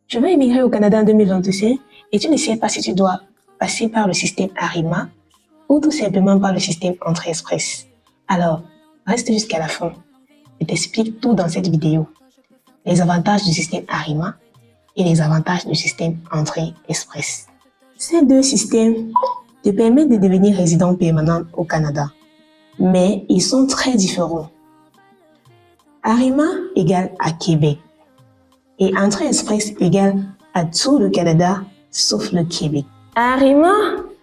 Je veux émigrer au Canada en 2025 et tu ne sais pas si tu dois passer par le système ARIMA ou tout simplement par le système Entrée Express. Alors, reste jusqu'à la fin. Je t'explique tout dans cette vidéo. Les avantages du système ARIMA et les avantages du système Entrée Express. Ces deux systèmes te permettent de devenir résident permanent au Canada, mais ils sont très différents. ARIMA égale à Québec et Entrée Express égale à tout le Canada sauf le Québec. ARIMA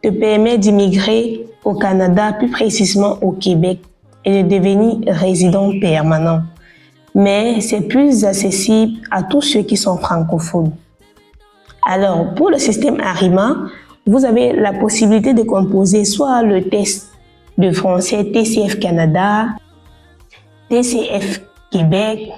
te permet d'immigrer au Canada, plus précisément au Québec, et de devenir résident permanent. Mais c'est plus accessible à tous ceux qui sont francophones. Alors, pour le système ARIMA, vous avez la possibilité de composer soit le test de français TCF Canada, TCF Québec,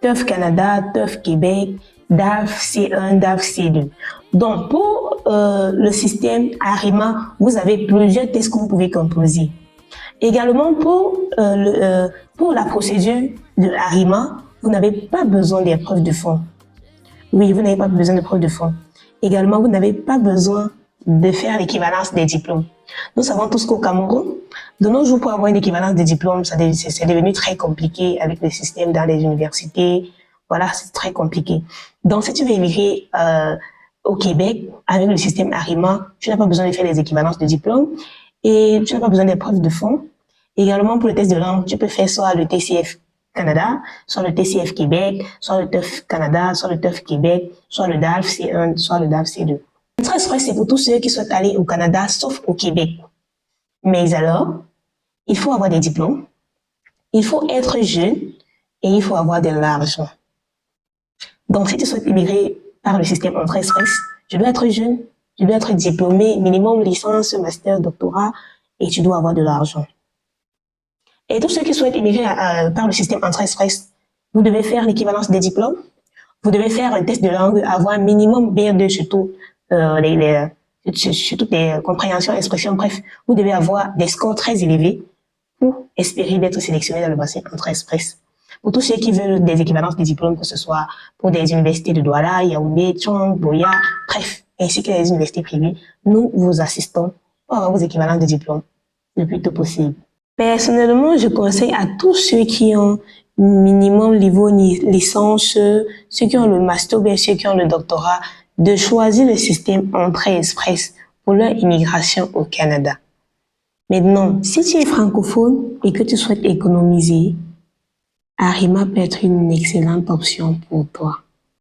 TOEFL Canada, TOEFL Québec, DAF C1, DAF C2. Donc, pour le système ARIMA, vous avez plusieurs tests que vous pouvez composer. Également, pour la procédure de ARIMA, vous n'avez pas besoin d'épreuves de fond. Oui, vous n'avez pas besoin d'épreuves de fond. Également, vous n'avez pas besoin de faire l'équivalence des diplômes. Nous savons tous qu'au Cameroun, de nos jours, pour avoir une équivalence des diplômes, c'est devenu très compliqué avec le système dans les universités. Voilà, c'est très compliqué. Donc, si tu veux émigrer au Québec avec le système ARIMA, tu n'as pas besoin de faire les équivalences de diplômes et tu n'as pas besoin d'épreuves de fond. Également, pour le test de langue, tu peux faire soit le TCF Canada, soit le TCF Québec, soit le TOEFL Canada, soit le TOEFL Québec, soit le DAF C1, soit le DAF C2. Entrée Express, c'est pour tous ceux qui souhaitent aller au Canada, sauf au Québec. Mais alors, il faut avoir des diplômes, il faut être jeune et il faut avoir de l'argent. Donc, si tu souhaites immigrer par le système Entrée Express, tu dois être jeune, tu dois être diplômé, minimum licence, master, doctorat, et tu dois avoir de l'argent. Et tous ceux qui souhaitent immigrer par le système Entrée Express, vous devez faire l'équivalence des diplômes, vous devez faire un test de langue, avoir un minimum B2 sur toutes les compréhensions, expressions, bref, vous devez avoir des scores très élevés pour espérer d'être sélectionné dans le bassin Entrée Express. Pour tous ceux qui veulent des équivalences des diplômes, que ce soit pour des universités de Douala, Yaoundé, Tchang, Boya, bref, ainsi que les universités privées, nous vous assistons pour avoir vos équivalences de diplômes le plus tôt possible. Personnellement, je conseille à tous ceux qui ont minimum niveau licence, ceux qui ont le master, bien ceux qui ont le doctorat, de choisir le système Entrée Express pour leur immigration au Canada. Maintenant, si tu es francophone et que tu souhaites économiser, ARIMA peut être une excellente option pour toi.